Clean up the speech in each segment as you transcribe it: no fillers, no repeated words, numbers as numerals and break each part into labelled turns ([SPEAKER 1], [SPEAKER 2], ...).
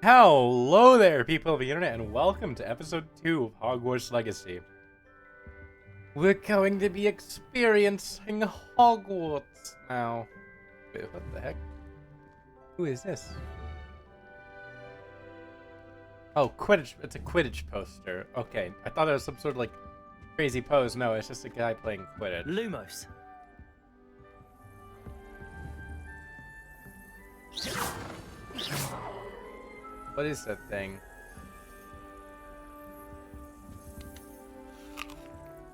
[SPEAKER 1] Hello there, people of the internet, and welcome to episode 2 of Hogwarts Legacy. We're going to be experiencing Hogwarts now. Wait, what the heck? Who is this? Oh, Quidditch. It's a Quidditch poster. Okay, I thought it was some sort of like crazy pose. No, it's just a guy playing Quidditch.
[SPEAKER 2] Lumos.
[SPEAKER 1] What is that thing?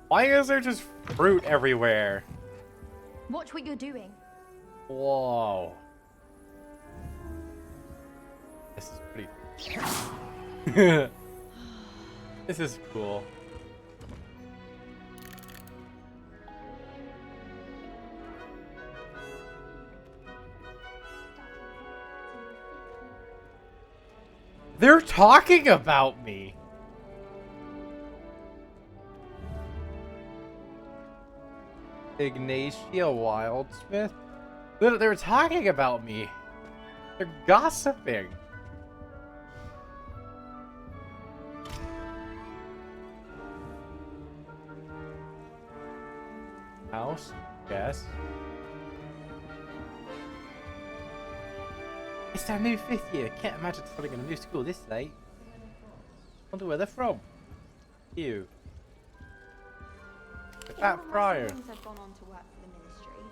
[SPEAKER 1] Why is there just fruit everywhere?
[SPEAKER 3] Watch what you're doing.
[SPEAKER 1] Whoa. This is pretty... This is cool. They're talking about me. Ignatia Wildsmith? They're talking about me. They're gossiping. House? Yes. It's our new 5th year. Can't imagine starting in a new school this late. Wonder where they're from. You. It's that friar.
[SPEAKER 3] I've gone on to work for the ministry,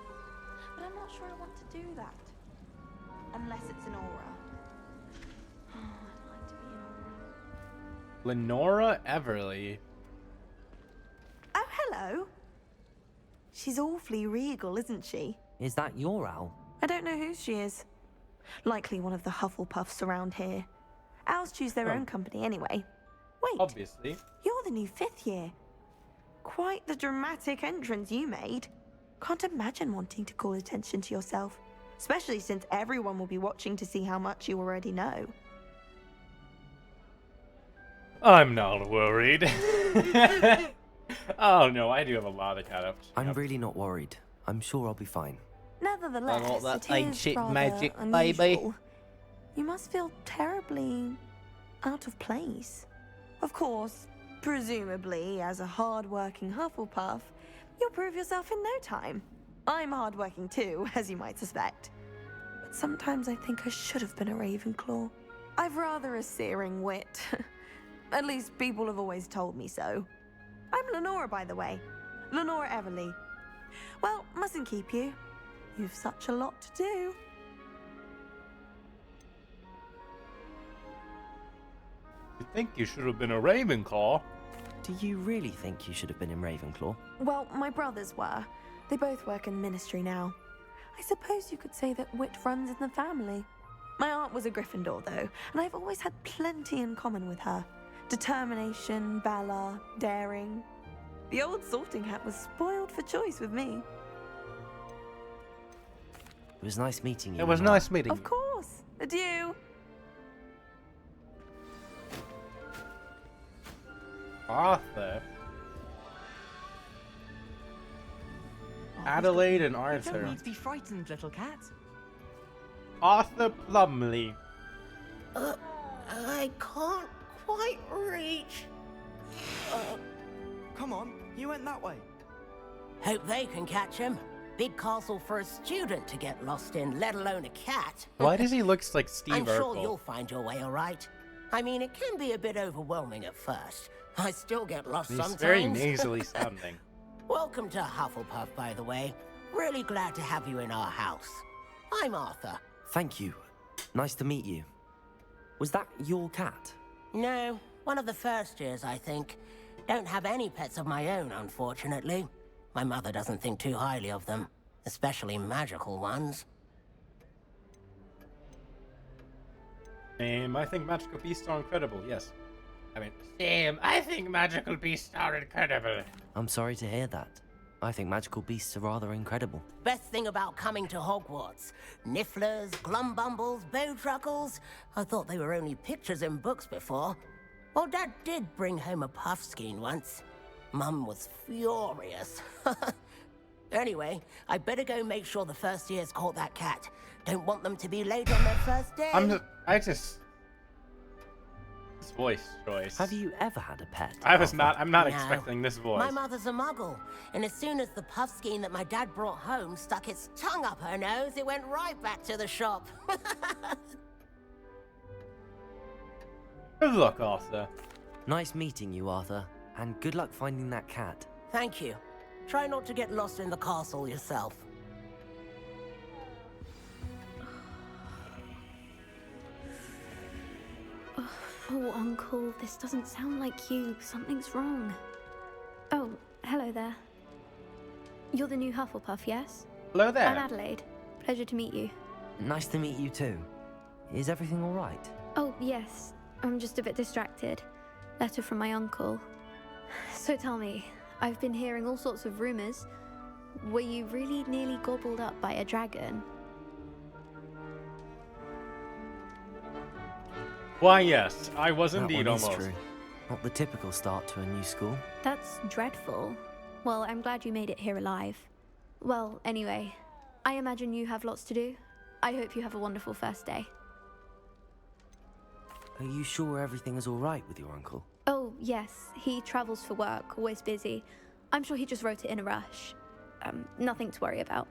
[SPEAKER 3] but I'm not sure I want to do that. Unless it's an aura. Oh, I'd like to be an aura.
[SPEAKER 1] Lenora Everly.
[SPEAKER 4] Oh, hello. She's awfully regal, isn't she?
[SPEAKER 2] Is that your owl?
[SPEAKER 4] I don't know who she is. Likely one of the Hufflepuffs around here. Owls choose their own company anyway. Wait,
[SPEAKER 1] Obviously.
[SPEAKER 4] you're the new 5th year. Quite the dramatic entrance you made. Can't imagine wanting to call attention to yourself, especially since everyone will be watching to see how much you already know.
[SPEAKER 1] I'm not worried. Oh no, I do have a lot of cut ups.
[SPEAKER 2] I'm really not worried. I'm sure I'll be fine.
[SPEAKER 4] Nevertheless,
[SPEAKER 1] Not that
[SPEAKER 4] it is
[SPEAKER 1] ancient
[SPEAKER 4] rather
[SPEAKER 1] magic,
[SPEAKER 4] unusual.
[SPEAKER 1] baby.
[SPEAKER 4] You must feel terribly out of place. Of course, presumably, as a hard-working Hufflepuff, you'll prove yourself in no time. I'm hard-working too, as you might suspect. But sometimes I think I should have been a Ravenclaw. I've rather a searing wit. At least people have always told me so. I'm Lenora, by the way. Lenora Everly. Well, mustn't keep you. You've such a lot to do.
[SPEAKER 1] You think you should have been a Ravenclaw?
[SPEAKER 2] Do you really think you should have been in Ravenclaw?
[SPEAKER 4] Well, my brothers were. They both work in the ministry now. I suppose you could say that wit runs in the family. My aunt was a Gryffindor, though, and I've always had plenty in common with her. Determination, valor, daring. The old sorting hat was spoiled for choice with me.
[SPEAKER 2] It was nice meeting you.
[SPEAKER 1] It was
[SPEAKER 2] Lenora.
[SPEAKER 1] nice meeting you.
[SPEAKER 4] Of course. Adieu.
[SPEAKER 1] Arthur. Adelaide and
[SPEAKER 5] You
[SPEAKER 1] Arthur.
[SPEAKER 5] don't need to be frightened, little cat.
[SPEAKER 1] Arthur Plumley.
[SPEAKER 6] I can't quite reach.
[SPEAKER 5] Come on, you went that way.
[SPEAKER 6] Hope they can catch him. Big castle for a student to get lost in, let alone a cat.
[SPEAKER 1] Why does he look like Steve
[SPEAKER 6] I'm sure
[SPEAKER 1] Urkel?
[SPEAKER 6] you'll find your way all right. I mean, it can be a bit overwhelming at first. I still get lost
[SPEAKER 1] He's
[SPEAKER 6] sometimes.
[SPEAKER 1] very nasally sounding.
[SPEAKER 6] Welcome to Hufflepuff, by the way. Really glad to have you in our house. I'm Arthur.
[SPEAKER 2] Thank you. Nice to meet you. Was that your cat?
[SPEAKER 6] No, one of the first years, I think. Don't have any pets of my own, unfortunately. My mother doesn't think too highly of them, especially magical ones.
[SPEAKER 1] I think magical beasts are incredible, yes. I think magical beasts are incredible.
[SPEAKER 2] I'm sorry to hear that. I think magical beasts are rather incredible.
[SPEAKER 6] Best thing about coming to Hogwarts. Nifflers, glumbumbles, bowtruckles. I thought they were only pictures in books before. Well, Dad did bring home a puffskein once. Mum was furious. Anyway, I better go make sure the first year's caught that cat. Don't want them to be late on their first day.
[SPEAKER 1] voice choice.
[SPEAKER 2] Have you ever had a pet?
[SPEAKER 1] I was
[SPEAKER 2] Arthur?
[SPEAKER 1] not. I'm not
[SPEAKER 6] No.
[SPEAKER 1] expecting this voice.
[SPEAKER 6] My mother's a muggle, and as soon as the puffskein that my dad brought home stuck its tongue up her nose, it went right back to the shop.
[SPEAKER 1] Good luck, Arthur.
[SPEAKER 2] Nice meeting you, Arthur. And good luck finding that cat.
[SPEAKER 6] Thank you. Try not to get lost in the castle yourself.
[SPEAKER 7] Oh, Uncle, this doesn't sound like you. Something's wrong. Oh, hello there. You're the new Hufflepuff, yes?
[SPEAKER 1] Hello there.
[SPEAKER 7] I'm Adelaide. Pleasure to meet you.
[SPEAKER 2] Nice to meet you too. Is everything all right?
[SPEAKER 7] Oh, yes. I'm just a bit distracted. Letter from my uncle. So tell me, I've been hearing all sorts of rumors. Were you really nearly gobbled up by a dragon?
[SPEAKER 1] Why, yes, I was
[SPEAKER 2] That
[SPEAKER 1] indeed
[SPEAKER 2] one is
[SPEAKER 1] almost.
[SPEAKER 2] true. Not the typical start to a new school.
[SPEAKER 7] That's dreadful. Well, I'm glad you made it here alive. Well, anyway, I imagine you have lots to do. I hope you have a wonderful first day.
[SPEAKER 2] Are you sure everything is all right with your uncle?
[SPEAKER 7] Oh, yes. He travels for work, always busy. I'm sure he just wrote it in a rush. Nothing to worry about.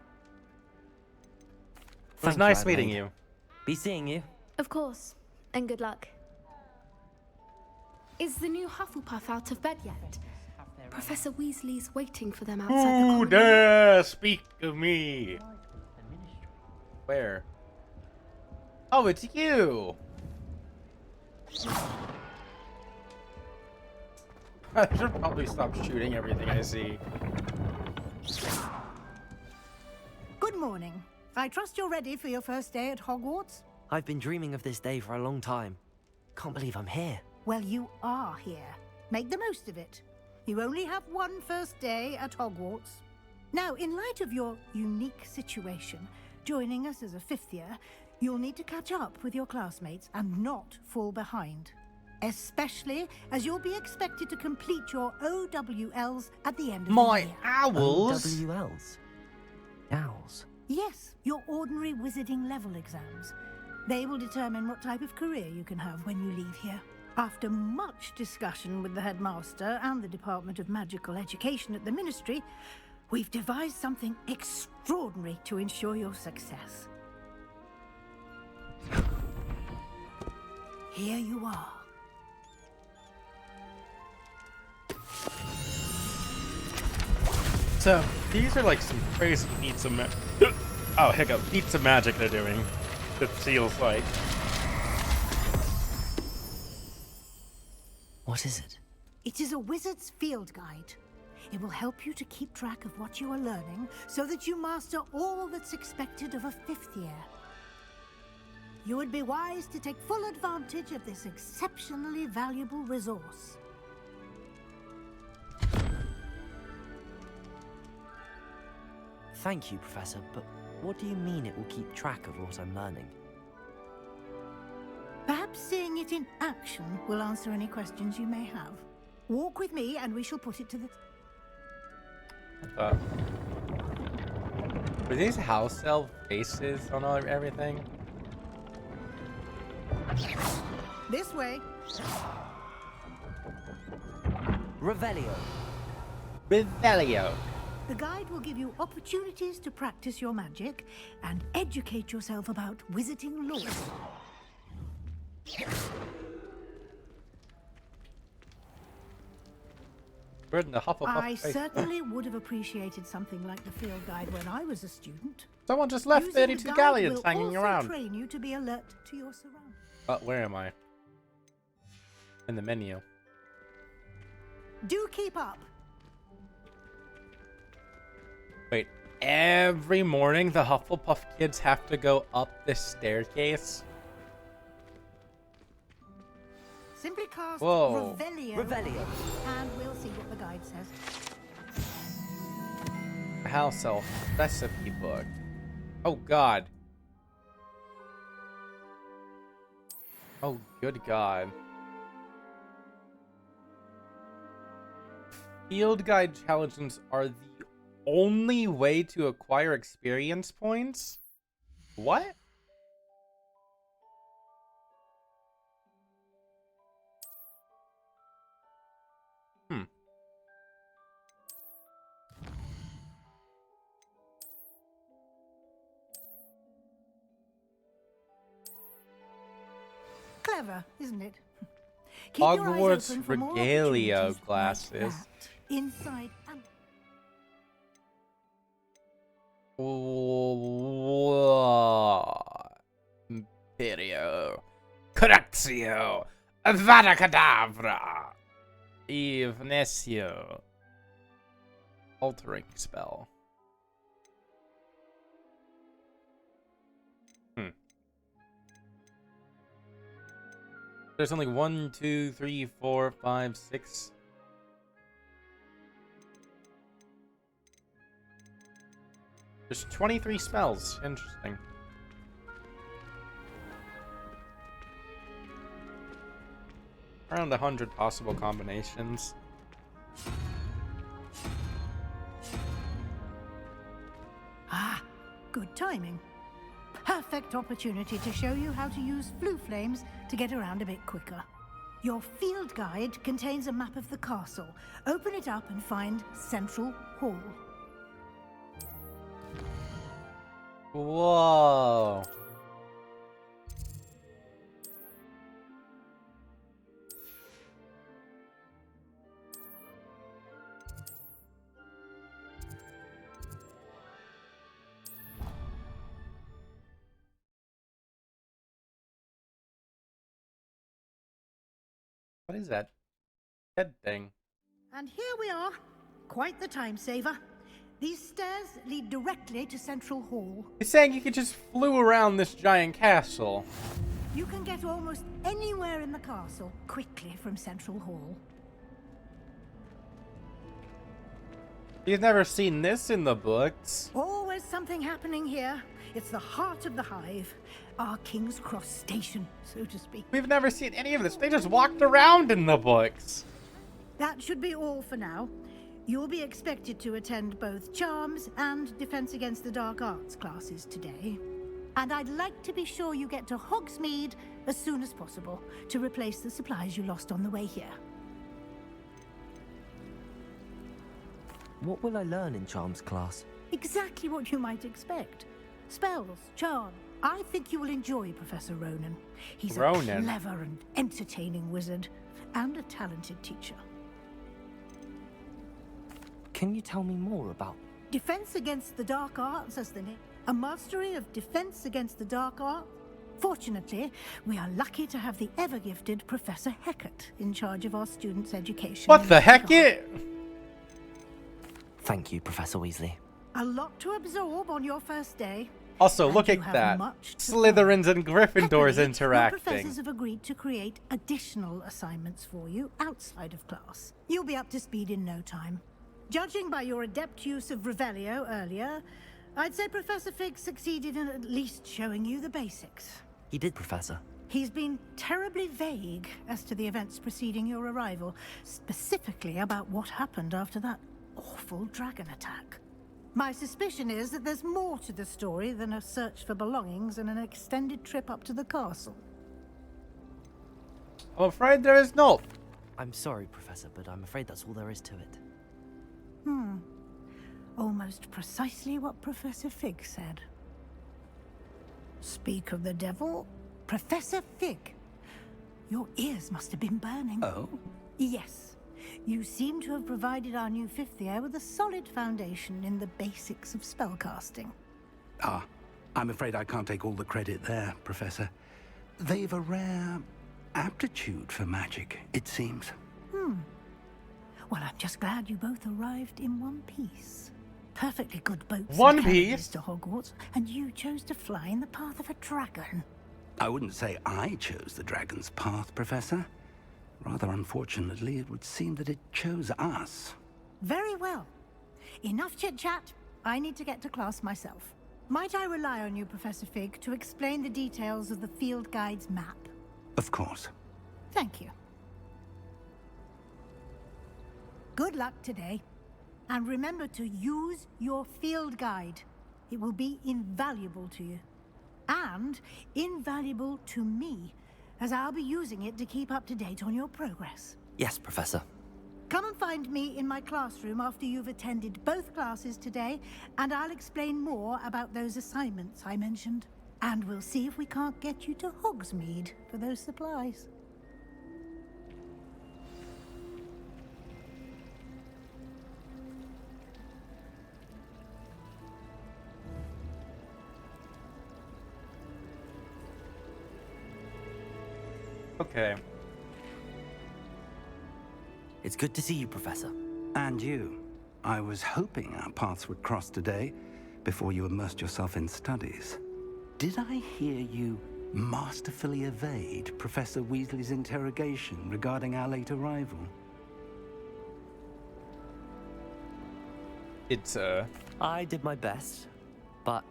[SPEAKER 1] It was
[SPEAKER 2] Thank
[SPEAKER 1] nice
[SPEAKER 2] Adelaide.
[SPEAKER 1] meeting you.
[SPEAKER 2] Be seeing you.
[SPEAKER 7] Of course. And good luck.
[SPEAKER 8] Is the new Hufflepuff out of bed yet? Professor Weasley's waiting for them outside the
[SPEAKER 1] Who
[SPEAKER 8] corridor.
[SPEAKER 1] dare speak of me? Where? Oh, it's you! I should probably stop shooting everything I see.
[SPEAKER 9] Good morning. I trust you're ready for your first day at Hogwarts?
[SPEAKER 2] I've been dreaming of this day for a long time. Can't believe I'm here.
[SPEAKER 9] Well, you are here. Make the most of it. You only have one first day at Hogwarts. Now, in light of your unique situation, joining us as a fifth year, you'll need to catch up with your classmates and not fall behind. Especially as you'll be expected to complete your OWLs at the end of the
[SPEAKER 1] My
[SPEAKER 9] year.
[SPEAKER 1] owls!
[SPEAKER 2] WLs. Owls.
[SPEAKER 9] Yes, your ordinary wizarding level exams. They will determine what type of career you can have when you leave here. After much discussion with the headmaster and the Department of Magical Education at the Ministry, we've devised something extraordinary to ensure your success. Here you are.
[SPEAKER 1] So, these are like some crazy feats of oh, hiccup. Feats of magic they're doing. It feels like.
[SPEAKER 2] What is it?
[SPEAKER 9] It is a wizard's field guide. It will help you to keep track of what you are learning so that you master all that's expected of a fifth year. You would be wise to take full advantage of this exceptionally valuable resource.
[SPEAKER 2] Thank you, Professor, but what do you mean it will keep track of what I'm learning?
[SPEAKER 9] Perhaps seeing it in action will answer any questions you may have. Walk with me and we shall put it to the...
[SPEAKER 1] Were these house elf faces on everything?
[SPEAKER 9] This way.
[SPEAKER 2] Revelio.
[SPEAKER 1] Revelio.
[SPEAKER 9] The guide will give you opportunities to practice your magic and educate yourself about wizarding lore.
[SPEAKER 1] We're in the Hufflepuff
[SPEAKER 9] I
[SPEAKER 1] face.
[SPEAKER 9] certainly would have appreciated something like the field guide when I was a student.
[SPEAKER 1] Someone just left
[SPEAKER 9] Using the
[SPEAKER 1] 32
[SPEAKER 9] guide
[SPEAKER 1] galleons
[SPEAKER 9] will
[SPEAKER 1] hanging
[SPEAKER 9] also
[SPEAKER 1] around.
[SPEAKER 9] train you to be alert to your surroundings.
[SPEAKER 1] Where am I? In the menu.
[SPEAKER 9] Do keep up.
[SPEAKER 1] Wait, every morning the Hufflepuff kids have to go up this staircase?
[SPEAKER 9] Simply cast
[SPEAKER 1] Whoa.
[SPEAKER 9] Revelio, and we'll see what the guide says.
[SPEAKER 1] House elf recipe book. Oh god. Oh good god. Field guide challenges are the only way to acquire experience points? What?
[SPEAKER 9] Clever, isn't it? Keep your eyes
[SPEAKER 1] Hogwarts
[SPEAKER 9] open for more
[SPEAKER 1] regalia
[SPEAKER 9] opportunities like
[SPEAKER 1] glasses.
[SPEAKER 9] that, inside and
[SPEAKER 1] Imperio. Correctio. Avada Kedavra. Evanescio. Altering spell. There's only 1, 2, 3, 4, 5, 6. There's 23 spells. Interesting. Around 100 possible combinations.
[SPEAKER 9] ah, good timing. Perfect opportunity to show you how to use flue flames to get around a bit quicker. Your field guide contains a map of the castle. Open it up and find Central Hall.
[SPEAKER 1] Whoa. What is that head thing?
[SPEAKER 9] And here we are. Quite the time saver. These stairs lead directly to Central Hall.
[SPEAKER 1] You're saying you could just flew around this giant castle.
[SPEAKER 9] You can get almost anywhere in the castle quickly from Central Hall.
[SPEAKER 1] You've never seen this in the books.
[SPEAKER 9] Always something happening here. It's the heart of the hive. Our King's Cross station, so to speak.
[SPEAKER 1] We've never seen any of this. They just walked around in the books.
[SPEAKER 9] That should be all for now. You'll be expected to attend both Charms and Defense Against the Dark Arts classes today. And I'd like to be sure you get to Hogsmeade as soon as possible to replace the supplies you lost on the way here.
[SPEAKER 2] What will I learn in Charms class?
[SPEAKER 9] Exactly what you might expect. Spells, charm. I think you will enjoy Professor Ronan. He's a clever and entertaining wizard and a talented teacher.
[SPEAKER 2] Can you tell me more about...
[SPEAKER 9] Defense Against the Dark Arts, as the name. A mastery of Defense Against the Dark Arts. Fortunately, we are lucky to have the ever-gifted Professor Hecat in charge of our students' education.
[SPEAKER 1] What the heck?
[SPEAKER 2] Thank you, Professor Weasley.
[SPEAKER 9] A lot to absorb on your first day.
[SPEAKER 1] Also,
[SPEAKER 9] And
[SPEAKER 1] look
[SPEAKER 9] you
[SPEAKER 1] at
[SPEAKER 9] have
[SPEAKER 1] that.
[SPEAKER 9] much to
[SPEAKER 1] Slytherins and Gryffindors
[SPEAKER 9] Happily,
[SPEAKER 1] interacting.
[SPEAKER 9] Your professors have agreed to create additional assignments for you outside of class. You'll be up to speed in no time. Judging by your adept use of Revelio earlier, I'd say Professor Fig succeeded in at least showing you the basics.
[SPEAKER 2] He did, Professor.
[SPEAKER 9] He's been terribly vague as to the events preceding your arrival, specifically about what happened after that awful dragon attack. My suspicion is that there's more to the story than a search for belongings and an extended trip up to the castle.
[SPEAKER 1] I'm afraid there is not.
[SPEAKER 2] I'm sorry, Professor, but I'm afraid that's all there is to it.
[SPEAKER 9] Almost precisely what Professor Fig said. Speak of the devil, Professor Fig. Your ears must have been burning.
[SPEAKER 10] Oh?
[SPEAKER 9] Yes. You seem to have provided our new fifth year with a solid foundation in the basics of spellcasting.
[SPEAKER 10] Ah, I'm afraid I can't take all the credit there, Professor. They've a rare aptitude for magic, it seems.
[SPEAKER 9] Well, I'm just glad you both arrived in one piece. Perfectly good boats
[SPEAKER 1] One
[SPEAKER 9] and carriages
[SPEAKER 1] piece?
[SPEAKER 9] to Hogwarts, and you chose to fly in the path of a dragon.
[SPEAKER 10] I wouldn't say I chose the dragon's path, Professor. Rather unfortunately, it would seem that it chose us.
[SPEAKER 9] Very well. Enough chit-chat. I need to get to class myself. Might I rely on you, Professor Fig, to explain the details of the field guide's map?
[SPEAKER 10] Of course.
[SPEAKER 9] Thank you. Good luck today. And remember to use your field guide. It will be invaluable to you. And invaluable to me, as I'll be using it to keep up to date on your progress.
[SPEAKER 2] Yes, Professor.
[SPEAKER 9] Come and find me in my classroom after you've attended both classes today, and I'll explain more about those assignments I mentioned. And we'll see if we can't get you to Hogsmeade for those supplies.
[SPEAKER 1] Okay.
[SPEAKER 2] It's good to see you, Professor.
[SPEAKER 10] And you. I was hoping our paths would cross today before you immersed yourself in studies. Did I hear you masterfully evade Professor Weasley's interrogation regarding our late arrival?
[SPEAKER 2] I did my best, but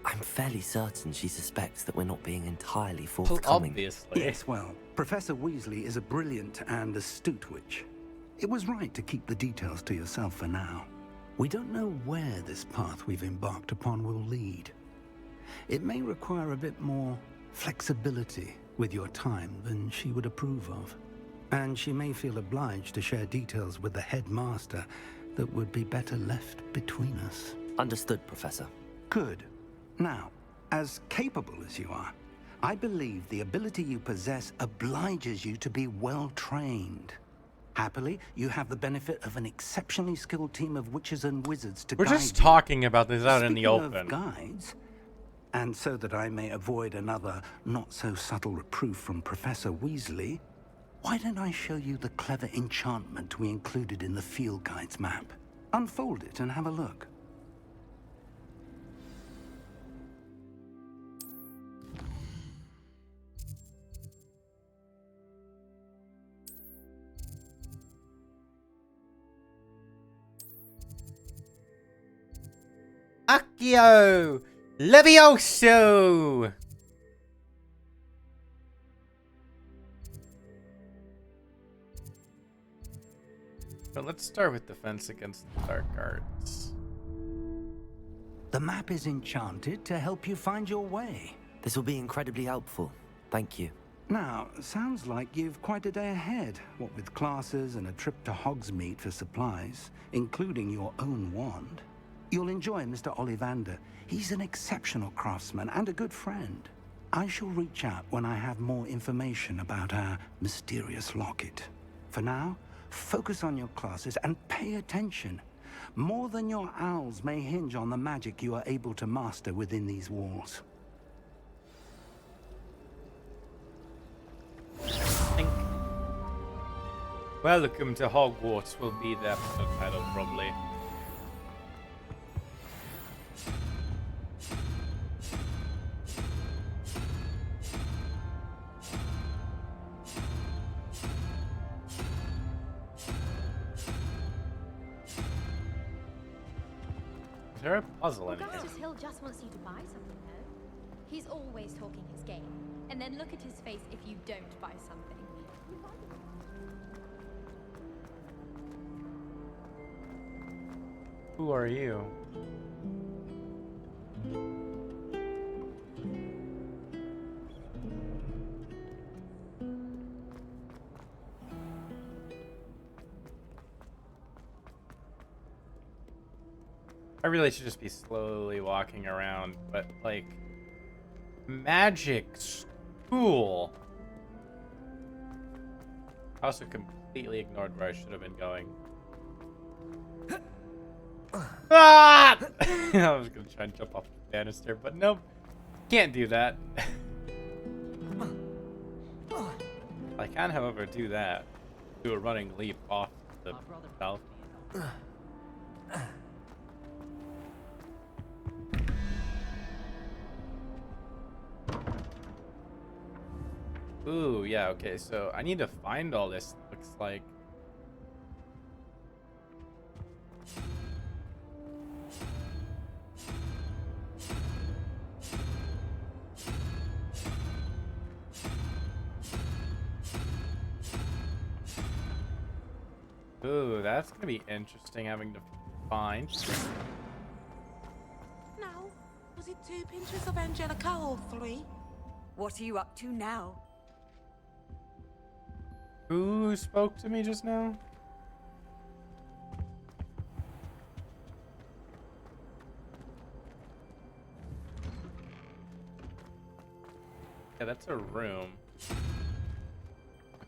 [SPEAKER 2] I'm fairly certain she suspects that we're not being entirely forthcoming.
[SPEAKER 1] Obviously.
[SPEAKER 10] Yes, well, Professor Weasley is a brilliant and astute witch. It was right to keep the details to yourself for now. We don't know where this path we've embarked upon will lead. It may require a bit more flexibility with your time than she would approve of. And she may feel obliged to share details with the headmaster that would be better left between us.
[SPEAKER 2] Understood, Professor.
[SPEAKER 10] Good. Now, as capable as you are, I believe the ability you possess obliges you to be well trained. Happily, you have the benefit of an exceptionally skilled team of witches and wizards to
[SPEAKER 1] We're
[SPEAKER 10] guide
[SPEAKER 1] just
[SPEAKER 10] you.
[SPEAKER 1] talking about this out in the
[SPEAKER 10] Speaking
[SPEAKER 1] open.
[SPEAKER 10] of guides, and so that I may avoid another not-so-subtle reproof from Professor Weasley, why don't I show you the clever enchantment we included in the field guide's map? Unfold it and have a look.
[SPEAKER 1] Accio! Levioso! So let's start with defense against the dark arts.
[SPEAKER 10] The map is enchanted to help you find your way.
[SPEAKER 2] This will be incredibly helpful. Thank you.
[SPEAKER 10] Now, sounds like you've quite a day ahead, what with classes and a trip to Hogsmeade for supplies, including your own wand. You'll enjoy Mr. Ollivander. He's an exceptional craftsman and a good friend. I shall reach out when I have more information about our mysterious locket. For now, focus on your classes and pay attention. More than your owls may hinge on the magic you are able to master within these walls.
[SPEAKER 1] Welcome to Hogwarts will be the episode title, probably. Is there a puzzle in here?
[SPEAKER 11] Augustus Hill just wants you to buy something, though. He's always talking his game. And then look at his face if you don't buy something.
[SPEAKER 1] Who are you? I really should just be slowly walking around, but like, magic school. I also completely ignored where I should have been going. Ah! I was gonna try and jump off the banister, but nope, can't do that. I can, however, do that. Do a running leap off the balcony. Ooh, yeah, okay, so I need to find all this, looks like. Ooh, that's gonna be interesting having to find.
[SPEAKER 12] Now, was it 2 pinches of Angelica or 3?
[SPEAKER 13] What are you up to now?
[SPEAKER 1] Who spoke to me just now? that's a room.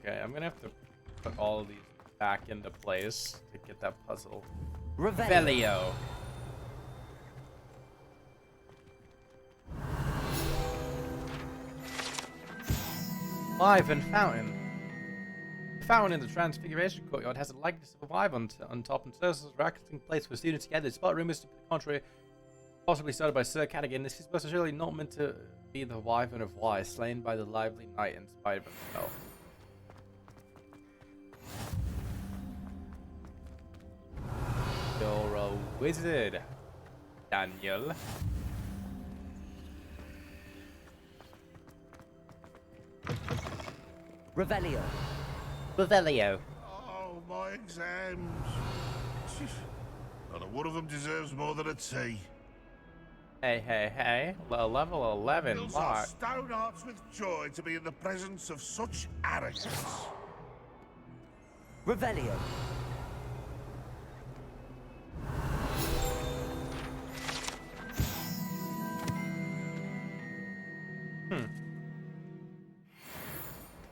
[SPEAKER 1] Okay, I'm gonna have to put all of these back into place to get that puzzle. Revelio. Wyvern Fountain. The fountain in the Transfiguration Courtyard has a likeness of a wyvern on top and serves as a relaxing place for students to gather. Despite rumors to the contrary, possibly started by Sir Cadogan, this is most surely not meant to be the Wyvern of Wye, slain by the lively knight in spite of himself. You're a wizard, Daniel.
[SPEAKER 2] Revelio.
[SPEAKER 1] Revelio.
[SPEAKER 14] Oh, my exams. Not a one of them deserves more than a tea.
[SPEAKER 1] Hey, hey, hey. Level 11.
[SPEAKER 14] Fills our stone hearts with joy to be in the presence of such arrogance.
[SPEAKER 2] Revelio.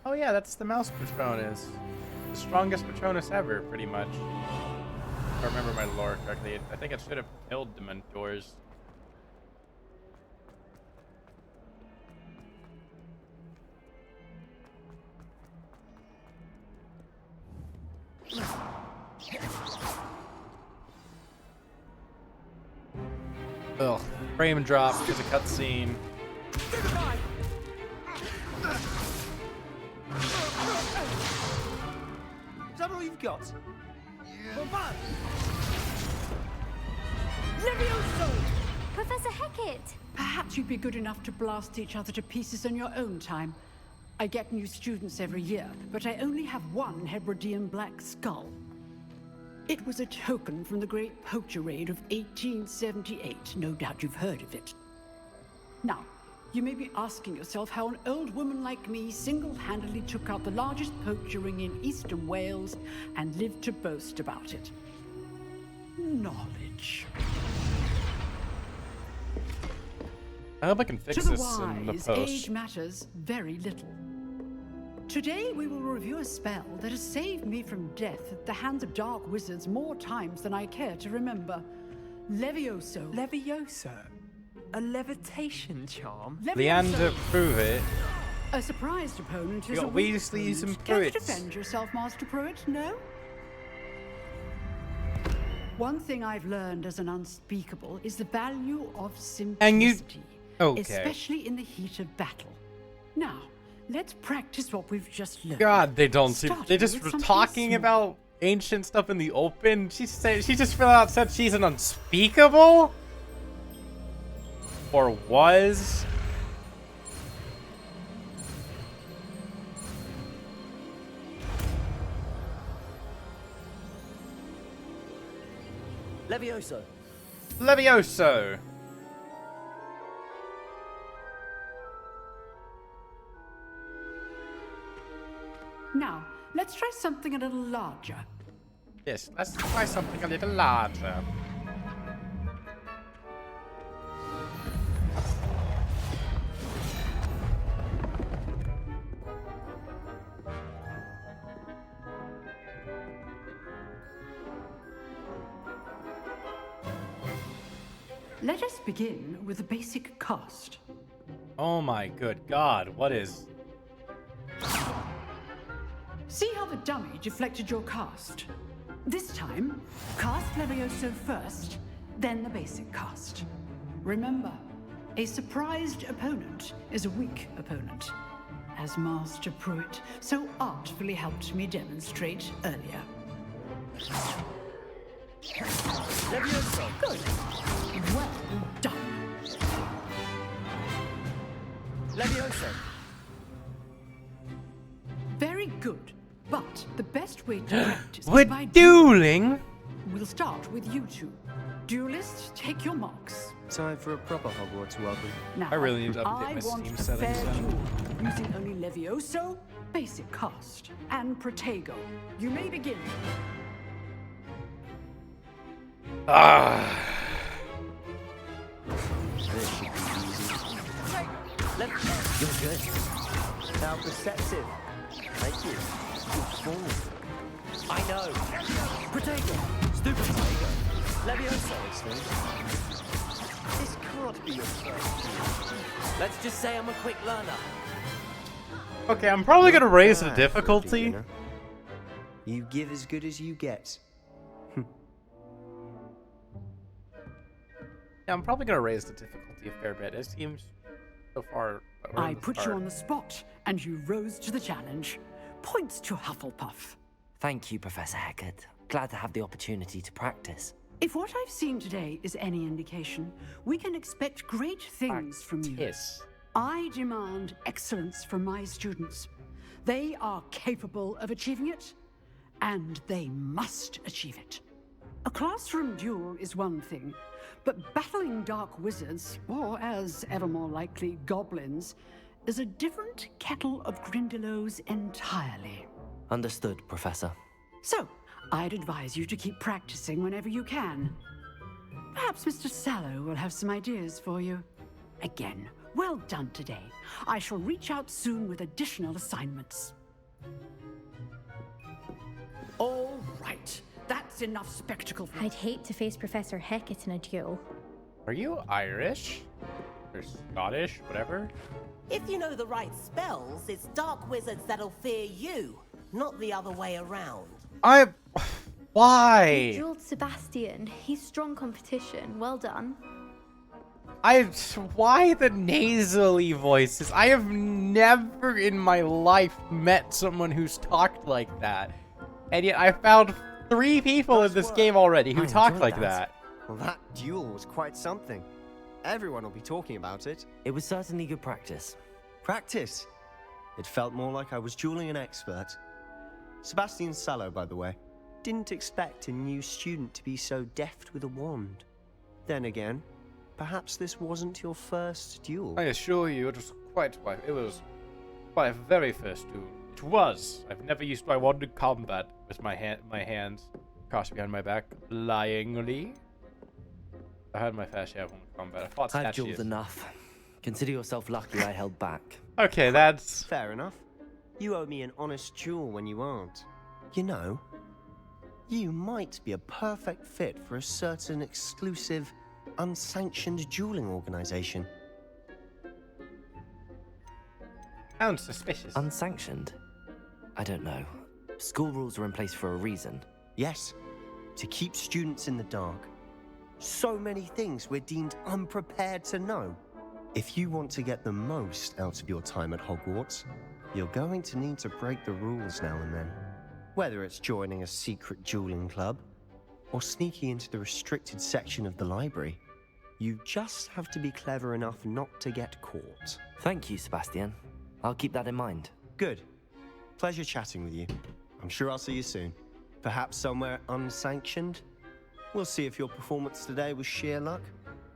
[SPEAKER 1] Oh yeah, that's the mouse Patronus. The strongest Patronus ever, pretty much. If I remember my lore correctly, I think it should have killed Dementors. Ugh, frame drop because of cutscene.
[SPEAKER 5] Is that all you've got?
[SPEAKER 14] Yeah.
[SPEAKER 8] Levioso!
[SPEAKER 7] Professor Hecat!
[SPEAKER 15] Perhaps you'd be good enough to blast each other to pieces in your own time. I get new students every year, but I only have one Hebridean black skull. It was a token from the Great Poacher Raid of 1878. No doubt you've heard of it. Now, you may be asking yourself how an old woman like me single-handedly took out the largest poacher ring in eastern Wales and lived to boast about it. Knowledge.
[SPEAKER 1] I hope I can fix
[SPEAKER 15] To the
[SPEAKER 1] this in the
[SPEAKER 15] wise,
[SPEAKER 1] post.
[SPEAKER 15] age matters very little. Today we will review a spell that has saved me from death at the hands of dark wizards more times than I care to remember. Levioso.
[SPEAKER 5] Levioso? A levitation charm?
[SPEAKER 1] Leander, prove it.
[SPEAKER 15] A surprised opponent is
[SPEAKER 1] You
[SPEAKER 15] a
[SPEAKER 1] got
[SPEAKER 15] weak
[SPEAKER 1] Weasleys and
[SPEAKER 15] opponent. Care to
[SPEAKER 1] Pruitts.
[SPEAKER 15] defend yourself, Master Pruitt? No? One thing I've learned as an unspeakable is the value of simplicity.
[SPEAKER 1] Okay.
[SPEAKER 15] Especially in the heat of battle. Now, let's practice what we've just learned.
[SPEAKER 1] God, they don't seem. They
[SPEAKER 15] Starting
[SPEAKER 1] just
[SPEAKER 15] with
[SPEAKER 1] were
[SPEAKER 15] something
[SPEAKER 1] talking
[SPEAKER 15] small.
[SPEAKER 1] about ancient stuff in the open. She just flat out said she's an unspeakable, or was.
[SPEAKER 2] Levioso.
[SPEAKER 1] Levioso.
[SPEAKER 15] Now, let's try something a little larger.
[SPEAKER 1] Yes, let's try something a little larger.
[SPEAKER 15] Let us begin with the basic cast.
[SPEAKER 1] Oh my good God, what is...
[SPEAKER 15] See how the dummy deflected your cast? This time, cast Levioso first, then the basic cast. Remember, a surprised opponent is a weak opponent, as Master Pruitt so artfully helped me demonstrate earlier.
[SPEAKER 2] Levioso.
[SPEAKER 15] Good. Well done.
[SPEAKER 2] Levioso.
[SPEAKER 15] Very good. But the best way to practice
[SPEAKER 1] We're
[SPEAKER 15] is by
[SPEAKER 1] dueling?
[SPEAKER 15] We'll start with you two. Duelists, take your marks.
[SPEAKER 5] Time for a proper Hogwarts welcome.
[SPEAKER 15] Now,
[SPEAKER 1] I really need to
[SPEAKER 15] I
[SPEAKER 1] update my
[SPEAKER 15] want
[SPEAKER 1] Steam
[SPEAKER 15] a
[SPEAKER 1] settings
[SPEAKER 15] fair
[SPEAKER 1] then.
[SPEAKER 15] duel, using only Levioso, basic cast, and Protego. You may begin.
[SPEAKER 1] Ah.
[SPEAKER 5] This should be easy.
[SPEAKER 2] You're good.
[SPEAKER 5] How perceptive. Thank you. Good form.
[SPEAKER 2] I know. Protego. Stupid Protego. Levioso.
[SPEAKER 5] This can't be your first.
[SPEAKER 2] Let's just say I'm a quick learner.
[SPEAKER 1] Okay, I'm probably gonna raise the
[SPEAKER 5] Bad for a
[SPEAKER 1] difficulty.
[SPEAKER 5] beginner. You give as good as you get.
[SPEAKER 1] Yeah, I'm probably gonna raise the difficulty a fair bit. It seems so far.
[SPEAKER 15] I put you on the spot, and you rose to the challenge. Points to Hufflepuff.
[SPEAKER 2] Thank you, Professor Hecat. Glad to have the opportunity to practice.
[SPEAKER 15] If what I've seen today is any indication, we can expect great things from you.
[SPEAKER 1] Yes.
[SPEAKER 15] I demand excellence from my students. They are capable of achieving it, and they must achieve it. A classroom duel is one thing, but battling dark wizards, or as ever more likely, goblins, is a different kettle of Grindylows entirely.
[SPEAKER 2] Understood, Professor.
[SPEAKER 15] So, I'd advise you to keep practicing whenever you can. Perhaps Mr. Sallow will have some ideas for you. Again, well done today. I shall reach out soon with additional assignments. All right. That's enough spectacle for...
[SPEAKER 11] I'd hate to face Professor Hecat in a duel.
[SPEAKER 1] Are you Irish? Or Scottish? Whatever?
[SPEAKER 6] If you know the right spells, it's dark wizards that'll fear you, not the other way around.
[SPEAKER 1] Why?
[SPEAKER 7] You dueled Sebastian. He's strong competition. Well done.
[SPEAKER 1] Why the nasally voices? I have never in my life met someone who's talked like that. And yet I found 3 people in this game already who talk like that.
[SPEAKER 5] Well, that duel was quite something. Everyone will be talking about it.
[SPEAKER 2] It was certainly good practice.
[SPEAKER 5] Practice? It felt more like I was dueling an expert. Sebastian Sallow, by the way. Didn't expect a new student to be so deft with a wand. Then again, perhaps this wasn't your first duel.
[SPEAKER 1] I assure you, it was my very first duel. It was. I've never used my wand in combat with my hands crossed behind my back, lyingly. I had my fair share of combat. I fought
[SPEAKER 2] I've
[SPEAKER 1] statues.
[SPEAKER 2] dueled enough. Consider yourself lucky I held back.
[SPEAKER 1] Okay, that's...
[SPEAKER 5] Fair enough. You owe me an honest duel when you aren't. You know, you might be a perfect fit for a certain exclusive, unsanctioned dueling organization.
[SPEAKER 1] Sounds suspicious.
[SPEAKER 2] Unsanctioned? I don't know. School rules are in place for a reason.
[SPEAKER 5] Yes, to keep students in the dark. So many things we're deemed unprepared to know. If you want to get the most out of your time at Hogwarts, you're going to need to break the rules now and then. Whether it's joining a secret dueling club, or sneaking into the restricted section of the library, you just have to be clever enough not to get caught.
[SPEAKER 2] Thank you, Sebastian. I'll keep that in mind.
[SPEAKER 5] Good. Pleasure chatting with you. I'm sure I'll see you soon. Perhaps somewhere unsanctioned? We'll see if your performance today was sheer luck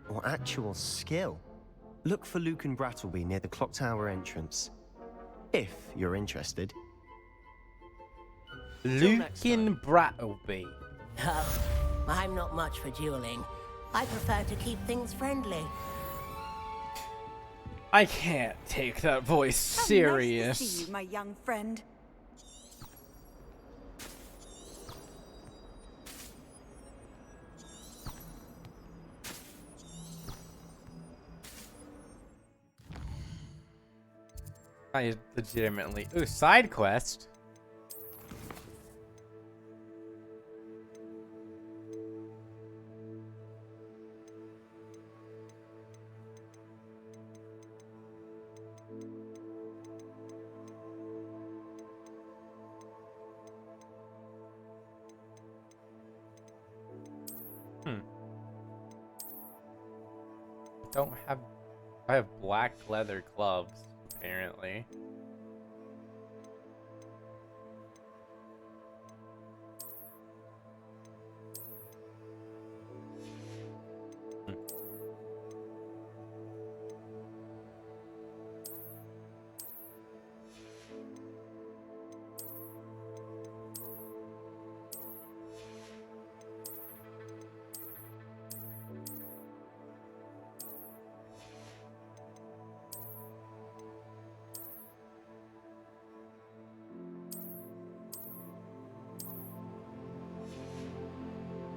[SPEAKER 5] or actual skill. Look for Luke and Brattleby near the clock tower entrance. If you're interested.
[SPEAKER 1] Luke and Brattleby.
[SPEAKER 6] Oh, I'm not much for dueling. I prefer to keep things friendly.
[SPEAKER 1] I can't take that voice serious.
[SPEAKER 13] Nice to see you, my young friend.
[SPEAKER 1] I legitimately... Ooh, side quest? I have black leather gloves, apparently.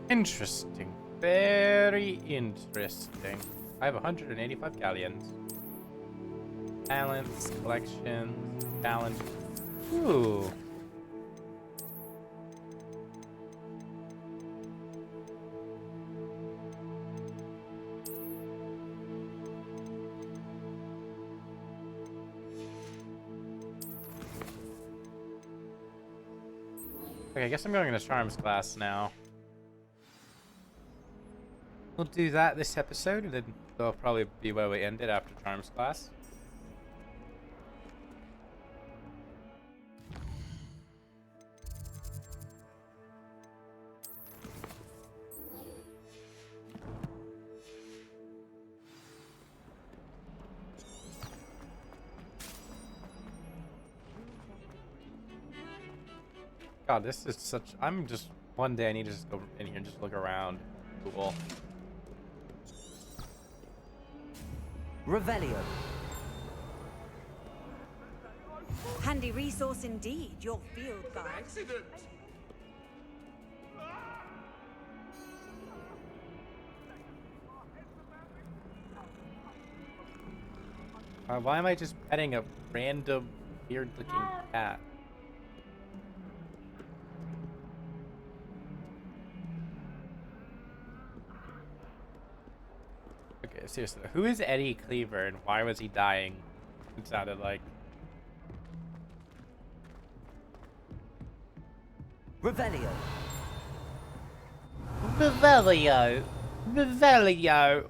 [SPEAKER 1] Interesting. Very interesting. I have 185 galleons. Talents, collections, challenge. Ooh. Okay, I guess I'm going into Charms class now. We'll do that this episode, and then that'll probably be where we end it after Charms class. God, this is such... I'm just... One day I need to just go in here and just look around. Cool.
[SPEAKER 2] Revelio.
[SPEAKER 13] Handy resource indeed, your field guide.
[SPEAKER 14] Accident!
[SPEAKER 1] Why am I just petting a random weird-looking cat? Okay, seriously, who is Eddie Cleaver and why was he dying? It sounded like.
[SPEAKER 2] Revelio.
[SPEAKER 1] Revelio. Revelio.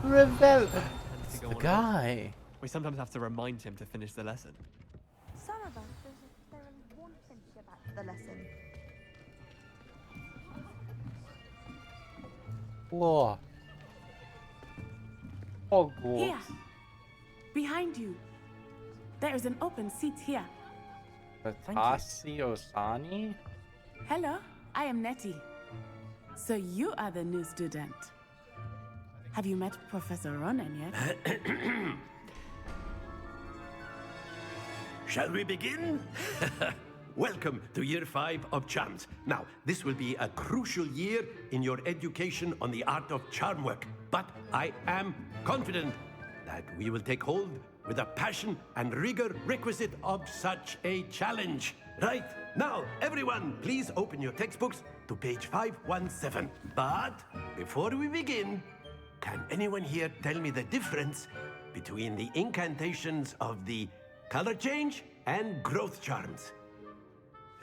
[SPEAKER 1] Revelio. It's the guy.
[SPEAKER 16] We sometimes have to remind him to finish the lesson.
[SPEAKER 3] Some of us, there want to finish it back to the lesson.
[SPEAKER 1] Whoa. Hogwarts.
[SPEAKER 17] Here, behind you. There is an open seat here.
[SPEAKER 1] Tasi Osani?
[SPEAKER 17] Hello, I am Nettie. So you are the new student. Have you met Professor Ronan yet?
[SPEAKER 18] Shall we begin? Welcome to Year 5 of Charms. Now, this will be a crucial year in your education on the art of charm work. But I am confident that we will take hold with the passion and rigor requisite of such a challenge. Right, now, everyone, please open your textbooks to page 517. But before we begin, can anyone here tell me the difference between the incantations of the color change and growth charms?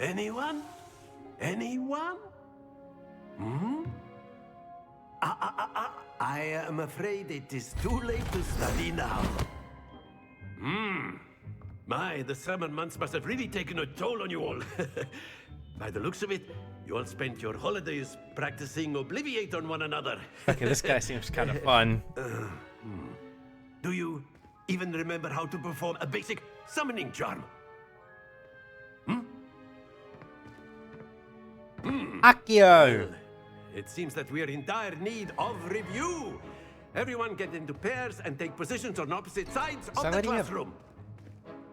[SPEAKER 18] Anyone? Anyone? Hmm? I am afraid it is too late to study now. My, the summer months must have really taken a toll on you all. By the looks of it, you all spent your holidays practicing Obliviate on one another.
[SPEAKER 1] Okay, this guy seems kind of fun.
[SPEAKER 18] Do you even remember how to perform a basic summoning charm?
[SPEAKER 1] Accio!
[SPEAKER 18] Well, it seems that we are in dire need of review. Everyone get into pairs and take positions on opposite sides of the classroom.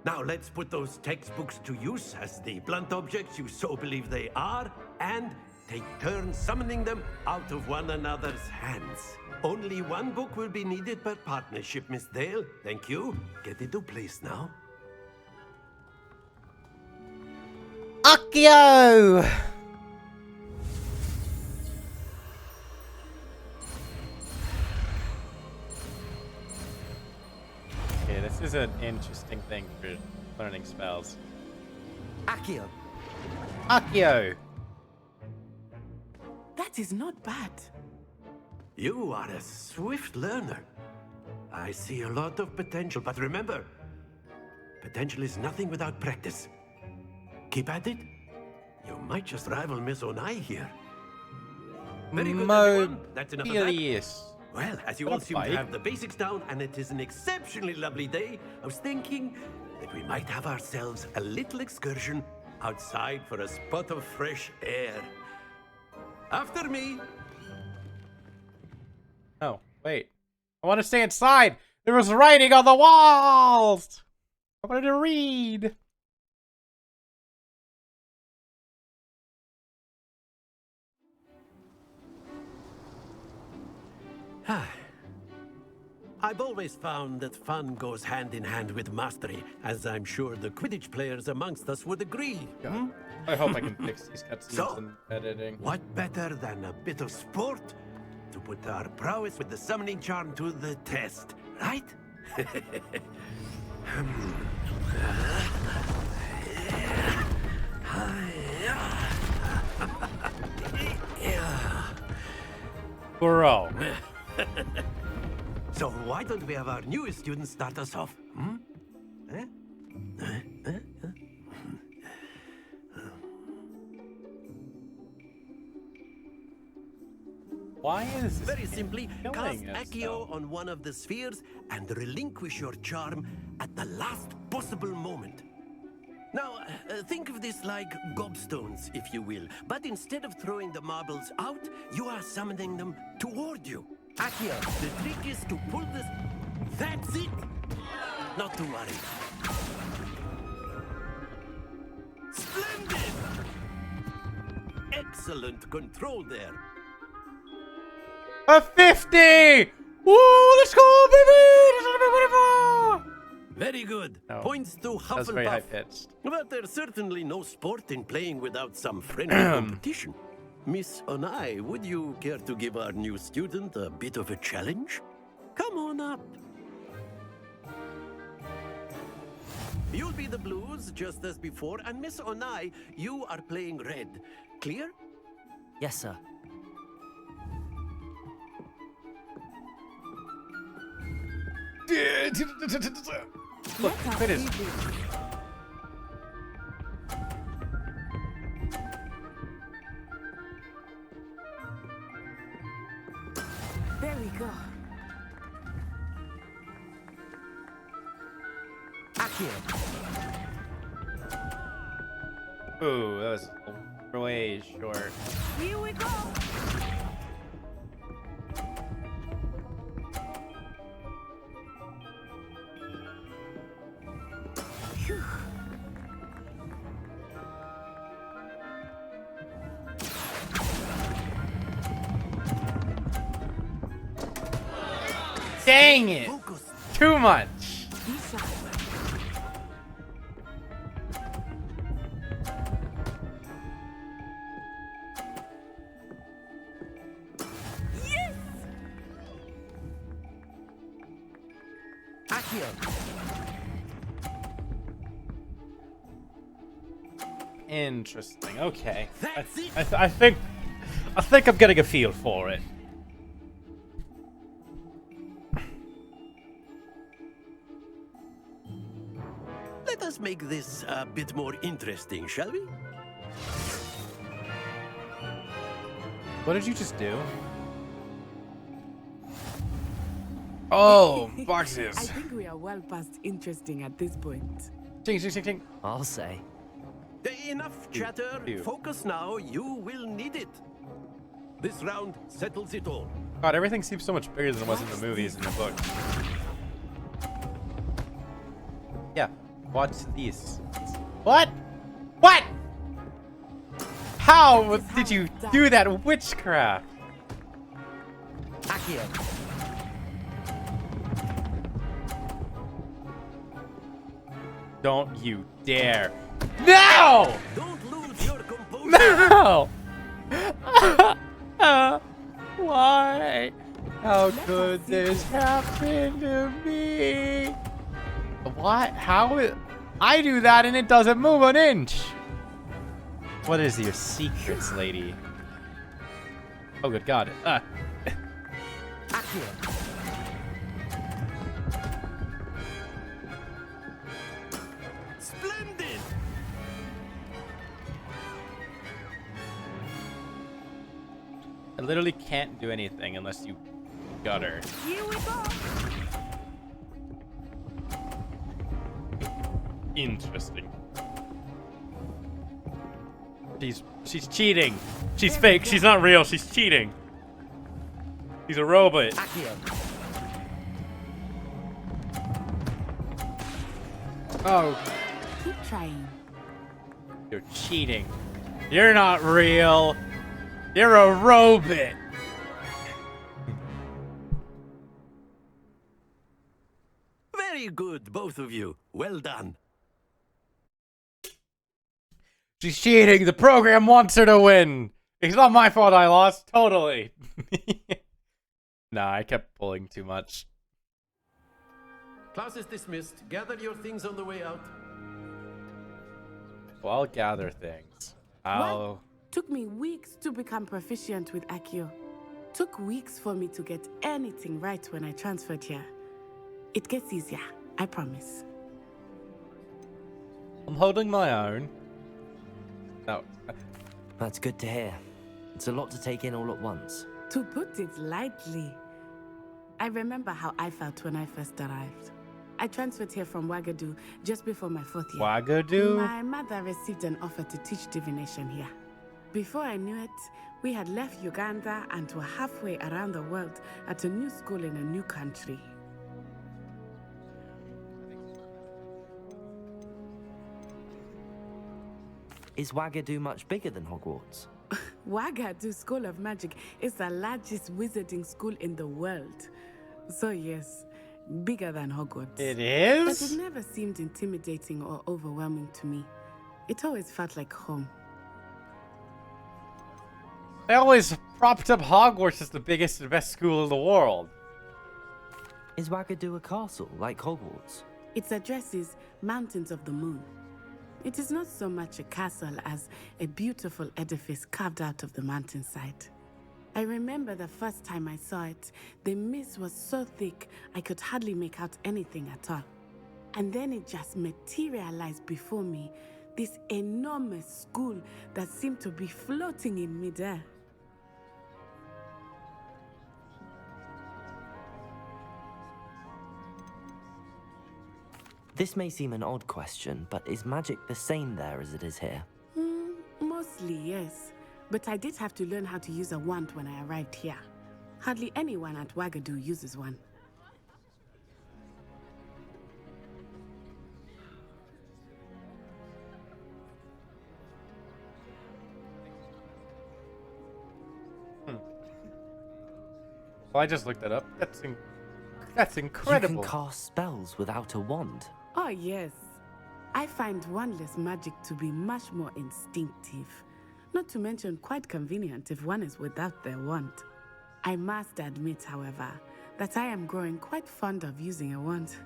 [SPEAKER 18] Now let's put those textbooks to use as the blunt objects you so believe they are, and take turns summoning them out of one another's hands. Only one book will be needed per partnership, Miss Dale. Thank you. Get into place now.
[SPEAKER 1] Accio! Okay, this is an interesting thing for learning spells.
[SPEAKER 2] Accio.
[SPEAKER 1] Accio!
[SPEAKER 17] That is not bad.
[SPEAKER 18] You are a swift learner. I see a lot of potential, but remember, potential is nothing without practice. Keep at it. You might just rival Miss Onai here. Very good, everyone. That's enough of that. Well, as you all seem to have the basics down, and it is an exceptionally lovely day, I was thinking that we might have ourselves a little excursion outside for a spot of fresh air. After me.
[SPEAKER 1] Oh, wait. I want to stay inside! There was writing on the walls! I wanted to read!
[SPEAKER 18] I've always found that fun goes hand in hand with mastery, as I'm sure the Quidditch players amongst us would agree. Hmm?
[SPEAKER 1] I hope I can fix these cutscenes
[SPEAKER 18] So,
[SPEAKER 1] in editing.
[SPEAKER 18] what better than a bit of sport to put our prowess with the summoning charm to the test, right?
[SPEAKER 1] Bro.
[SPEAKER 18] So why don't we have our newest student start us off? Hmm? Eh?
[SPEAKER 1] Why is this
[SPEAKER 18] Very simply, cast
[SPEAKER 1] killing us,
[SPEAKER 18] Accio on one of the spheres and relinquish your charm at the last possible moment. Now, think of this like gobstones, if you will. But instead of throwing the marbles out, you are summoning them toward you. Accio, the trick is to pull this... That's it! Not to worry. Splendid! Excellent control there.
[SPEAKER 1] A 50! Woo! Let's go, baby!
[SPEAKER 18] Very good.
[SPEAKER 1] No,
[SPEAKER 18] Points to
[SPEAKER 1] that's very high
[SPEAKER 18] Hufflepuff.
[SPEAKER 1] pitched.
[SPEAKER 18] But there's certainly no sport in playing without some friendly competition. Miss Onai, would you care to give our new student a bit of a challenge? Come on up. You'll be the blues, just as before, and Miss Onai, you are playing red. Clear?
[SPEAKER 2] Yes, sir.
[SPEAKER 1] Look, it is.
[SPEAKER 17] There we go.
[SPEAKER 1] Ooh, that was way short.
[SPEAKER 17] Here we go. Phew.
[SPEAKER 1] Dang it! Too much. Interesting. Okay. I think I'm getting a feel for it.
[SPEAKER 18] Let us make this a bit more interesting, shall we?
[SPEAKER 1] What did you just do? Oh, boxes.
[SPEAKER 17] I think we are well past interesting at this point.
[SPEAKER 1] Ting, ting, ting, ting.
[SPEAKER 2] I'll say.
[SPEAKER 18] Enough chatter. Focus now. You will need it. This round settles it all.
[SPEAKER 1] God, everything seems so much bigger than it was in the movies and the books. Yeah. What's this? What? What? How did you do that witchcraft?
[SPEAKER 2] Accio.
[SPEAKER 1] Don't you dare. No!
[SPEAKER 18] Don't lose your composure.
[SPEAKER 1] No! Why? How could this happen to me? What? How is... I do that and it doesn't move an inch. What is your secrets, lady? Oh, good God.
[SPEAKER 18] Splendid.
[SPEAKER 1] I literally can't do anything unless you gutter.
[SPEAKER 17] Here we go.
[SPEAKER 1] Interesting. She's cheating. She's fake. She's not real. She's cheating. She's a robot. Oh.
[SPEAKER 17] Keep trying.
[SPEAKER 1] You're cheating. You're not real. You're a robot.
[SPEAKER 18] both of you. Well done.
[SPEAKER 1] She's cheating. The program wants her to win. It's not my fault I lost. Totally. Nah, I kept pulling too much.
[SPEAKER 18] Class is dismissed. Gather your things on the way out.
[SPEAKER 1] Well, I'll gather things. I'll...
[SPEAKER 17] Took me weeks to become proficient with Accio. Took weeks for me to get anything right when I transferred here. It gets easier, I promise.
[SPEAKER 1] I'm holding my own. No.
[SPEAKER 2] That's good to hear. It's a lot to take in all at once.
[SPEAKER 17] To put it lightly, I remember how I felt when I first arrived. I transferred here from Wagadu just before my 4th year.
[SPEAKER 1] Wagadu?
[SPEAKER 17] My mother received an offer to teach divination here. Before I knew it, we had left Uganda and were halfway around the world at a new school in a new country.
[SPEAKER 2] Is Wagadu much bigger than Hogwarts?
[SPEAKER 17] Wagadu School of Magic is the largest wizarding school in the world. So yes, bigger than Hogwarts.
[SPEAKER 1] It is?
[SPEAKER 17] But it never seemed intimidating or overwhelming to me. It always felt like home.
[SPEAKER 1] They always propped up Hogwarts as the biggest and best school in the world.
[SPEAKER 2] Is Wagadu a castle, like Hogwarts?
[SPEAKER 17] Its address is Mountains of the Moon. It is not so much a castle as a beautiful edifice carved out of the mountainside. I remember the first time I saw it, the mist was so thick I could hardly make out anything at all. And then it just materialized before me, this enormous school that seemed to be floating in midair.
[SPEAKER 2] This may seem an odd question, but is magic the same there as it is here?
[SPEAKER 17] Mostly, yes. But I did have to learn how to use a wand when I arrived here. Hardly anyone at Wagadu uses one.
[SPEAKER 1] Well, I just looked that up. That's incredible.
[SPEAKER 2] You can cast spells without a wand.
[SPEAKER 17] Oh, yes. I find wandless magic to be much more instinctive. Not to mention quite convenient if one is without their wand. I must admit, however, that I am growing quite fond of using a wand.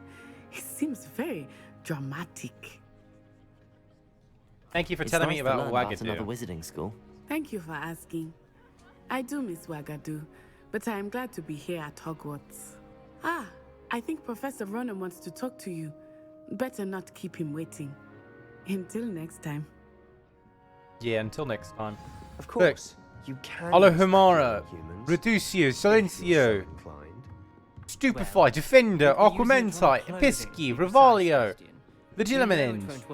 [SPEAKER 17] It seems very dramatic.
[SPEAKER 1] Thank you for telling me about Wagadu.
[SPEAKER 2] Another wizarding school.
[SPEAKER 17] Thank you for asking. I do miss Wagadu, but I am glad to be here at Hogwarts. Ah, I think Professor Ronan wants to talk to you. Better not keep him waiting. Until next time.
[SPEAKER 1] Yeah, until next time.
[SPEAKER 5] Of course, you can.
[SPEAKER 1] Alohomora, Reducio, Silencio, Stupefy, Defender, Aquamenti, Episci, Revalio, Legilimens,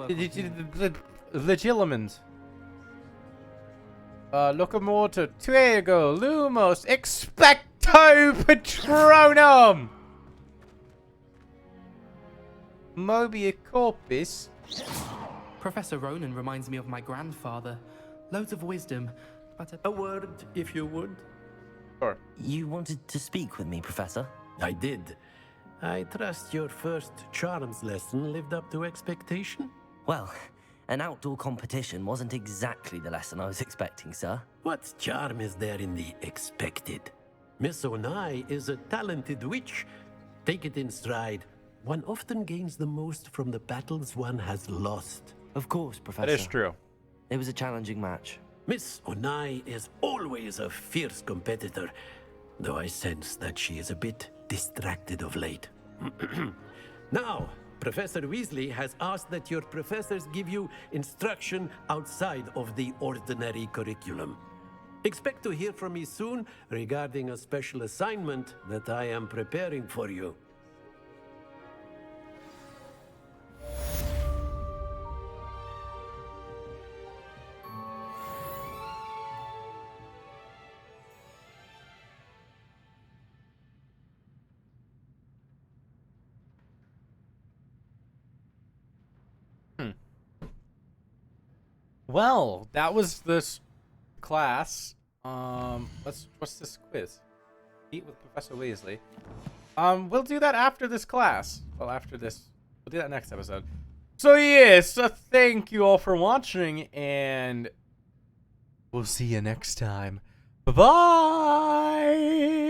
[SPEAKER 1] Legilimens, Locomotor, Tuego, Lumos, Expecto Patronum, Mobia Corpus.
[SPEAKER 16] Professor Ronan reminds me of my grandfather. Loads of wisdom, but
[SPEAKER 18] a word, if you would.
[SPEAKER 1] Sure.
[SPEAKER 2] You wanted to speak with me, Professor?
[SPEAKER 18] I did. I trust your first charms lesson lived up to expectation?
[SPEAKER 2] Well, an outdoor competition wasn't exactly the lesson I was expecting, sir.
[SPEAKER 18] What charm is there in the expected? Miss Onai is a talented witch. Take it in stride. One often gains the most from the battles one has lost.
[SPEAKER 2] Of course, Professor.
[SPEAKER 1] That is true.
[SPEAKER 2] It was a challenging match.
[SPEAKER 18] Miss Onai is always a fierce competitor, though I sense that she is a bit distracted of late. Now, Professor Weasley has asked that your professors give you instruction outside of the ordinary curriculum. Expect to hear from me soon regarding a special assignment that I am preparing for you.
[SPEAKER 1] Well, that was this class. What's this quiz? Meet with Professor Weasley. We'll do that after this class. Well, after this We'll do that next episode. So yes, thank you all for watching, and we'll see you next time. Bye-bye!